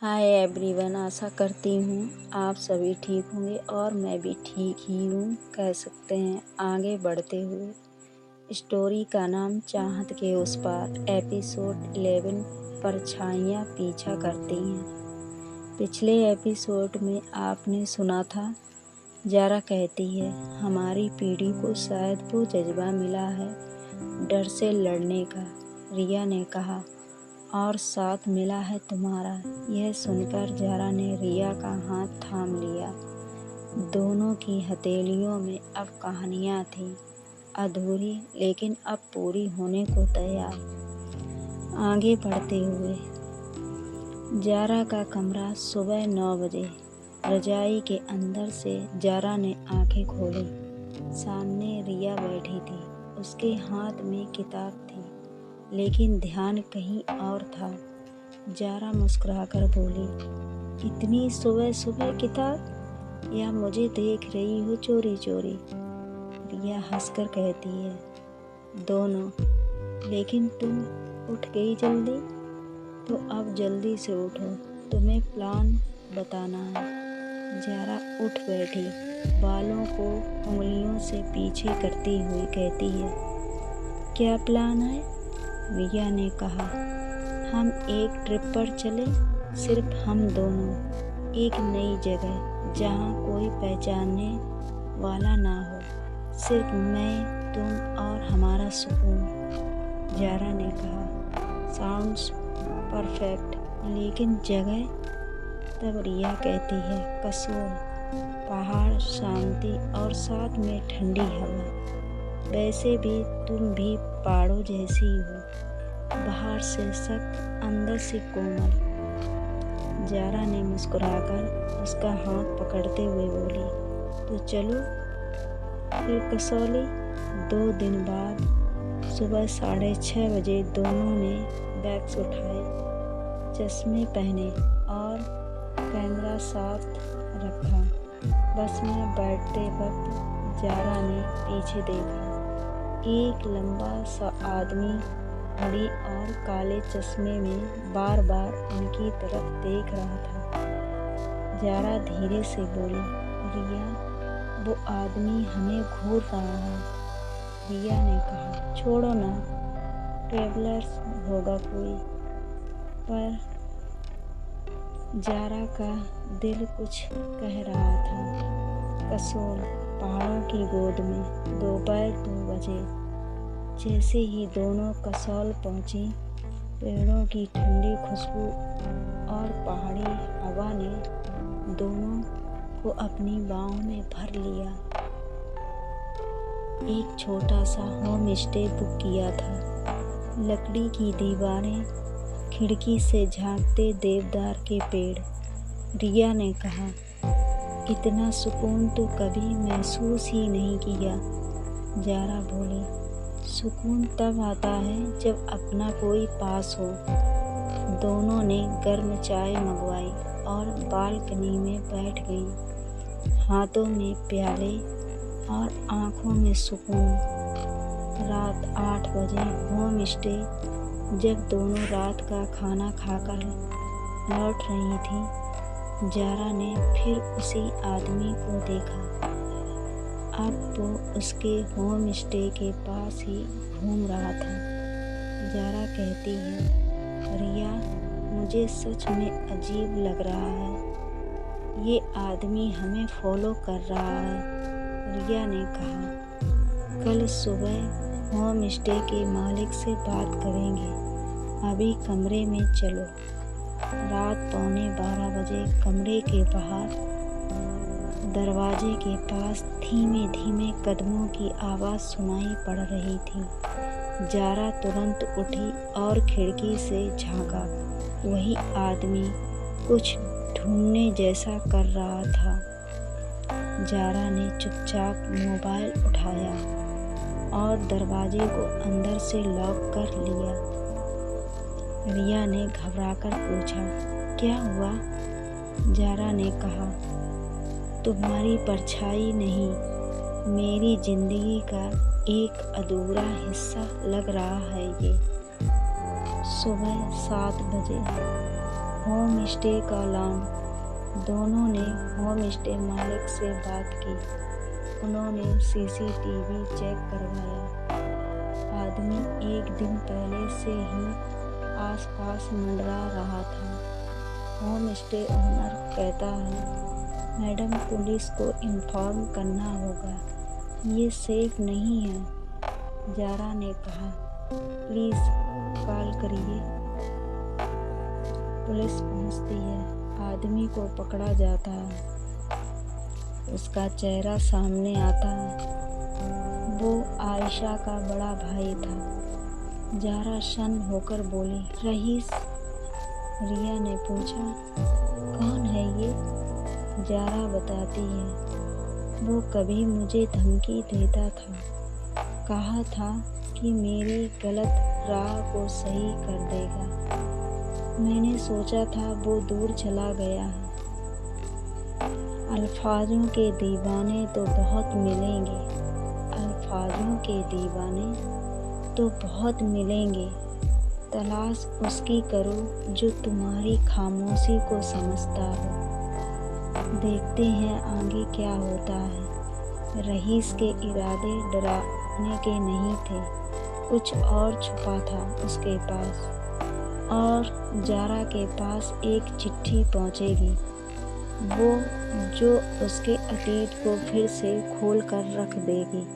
Hi everyone, आशा करती हूँ आप सभी ठीक होंगे और मैं भी ठीक ही हूँ कह सकते हैं। आगे बढ़ते हुए स्टोरी का नाम चाहत के उस पार एपिसोड 11 परछाइयाँ पीछा करती हैं। पिछले एपिसोड में आपने सुना था, जारा कहती है हमारी पीढ़ी को शायद वो जज्बा मिला है डर से लड़ने का। रिया ने कहा और साथ मिला है तुम्हारा। यह सुनकर जारा ने रिया का हाथ थाम लिया। दोनों की हथेलियों में अब कहानियाँ थीं, अधूरी लेकिन अब पूरी होने को तैयार। आगे बढ़ते हुए जारा का कमरा सुबह 9 बजे। रजाई के अंदर से जारा ने आंखें खोली। सामने रिया बैठी थी। उसके हाथ में किताब थी लेकिन ध्यान कहीं और था। जारा मुस्कुराकर बोली, इतनी सुबह सुबह किताब, या मुझे देख रही हो चोरी चोरी? रिया हंसकर कहती है, दोनों। लेकिन तुम उठ गई जल्दी, तो अब जल्दी से उठो, तुम्हें प्लान बताना है। जारा उठ बैठी, बालों को उंगलियों से पीछे करती हुई कहती है, क्या प्लान है? रिया ने कहा, हम एक ट्रिप पर चले, सिर्फ हम दोनों, एक नई जगह जहाँ कोई पहचानने वाला ना हो, सिर्फ मैं, तुम और हमारा सुकून। जारा ने कहा, साउंड्स परफेक्ट, लेकिन जगह? तब रिया कहती है, कसोल, पहाड़, शांति और साथ में ठंडी हवा। वैसे भी तुम भी पहाड़ों जैसी हो, बाहर से सख्त, अंदर से कोमल। जारा ने मुस्कुराकर उसका हाथ पकड़ते हुए बोली, तो चलो फिर कसौली। 2 दिन बाद सुबह 6:30 बजे दोनों ने बैग्स उठाए, चश्मे पहने और कैमरा साथ रखा। बस में बैठते वक्त जारा ने पीछे देखा। एक लंबा सा आदमी घड़ी और काले चश्मे में बार बार उनकी तरफ देख रहा था। जारा धीरे से बोली, रिया, वो आदमी हमें घूर रहा है। रिया ने कहा, छोड़ो ना, ट्रेवलर्स होगा कोई। पर जारा का दिल कुछ कह रहा था। कसोल, पहाड़ों की गोद में, दोपहर 2 बजे। जैसे ही दोनों कसौल पहुंची, पेड़ों की ठंडी खुशबू और पहाड़ी हवा ने दोनों को अपनी बाहों में भर लिया। एक छोटा सा होम स्टे बुक किया था। लकड़ी की दीवारें, खिड़की से झांकते देवदार के पेड़। रिया ने कहा, इतना सुकून तो कभी महसूस ही नहीं किया। जारा बोली, सुकून तब आता है जब अपना कोई पास हो। दोनों ने गर्म चाय मंगवाई और बालकनी में बैठ गई, हाथों में प्याले और आँखों में सुकून। रात 8 बजे होम स्टे। जब दोनों रात का खाना खाकर लौट रही थी, जारा ने फिर उसी आदमी को देखा। अब वो उसके होम स्टे के पास ही घूम रहा था। जारा कहती है, रिया, मुझे सच में अजीब लग रहा है, ये आदमी हमें फॉलो कर रहा है। रिया ने कहा, कल सुबह होम स्टे के मालिक से बात करेंगे, अभी कमरे में चलो। रात 11:15 बजे कमरे के बाहर दरवाजे के पास धीमे धीमे कदमों की आवाज़ सुनाई पड़ रही थी। जारा तुरंत उठी और खिड़की से झांका। वही आदमी कुछ ढूंढने जैसा कर रहा था। जारा ने चुपचाप मोबाइल उठाया और दरवाजे को अंदर से लॉक कर लिया। रिया ने घबराकर पूछा, क्या हुआ? जारा ने कहा, तुम्हारी परछाई नहीं, मेरी जिंदगी का एक अधूरा हिस्सा लग रहा है ये। सुबह 7 बजे होम स्टे का लॉन्च। दोनों ने होम स्टे मालिक से बात की। उन्होंने सीसीटीवी चेक करवाया। आदमी एक दिन पहले से ही आसपास मंडरा रहा था। होम स्टे ओनर कहता है, मैडम पुलिस को इन्फॉर्म करना होगा, ये सेफ नहीं है। जारा ने कहा, प्लीज़ कॉल करिए। पुलिस पहुंचती है। आदमी को पकड़ा जाता है। उसका चेहरा सामने आता है। वो आयशा का बड़ा भाई था। जारा शन होकर बोली, रईस? रिया ने पूछा, कौन है ये? जारा बताती है, वो कभी मुझे धमकी देता था, कहा था कि मेरी गलत राह को सही कर देगा। मैंने सोचा था वो दूर चला गया है। अल्फाजों के दीवाने तो बहुत मिलेंगे, अल्फाजों के दीवाने तो बहुत मिलेंगे। तलाश उसकी करो जो तुम्हारी खामोशी को समझता हो। देखते हैं आगे क्या होता है। रईस के इरादे डराने के नहीं थे, कुछ और छुपा था उसके पास। और जारा के पास एक चिट्ठी पहुंचेगी, वो जो उसके अतीत को फिर से खोल कर रख देगी।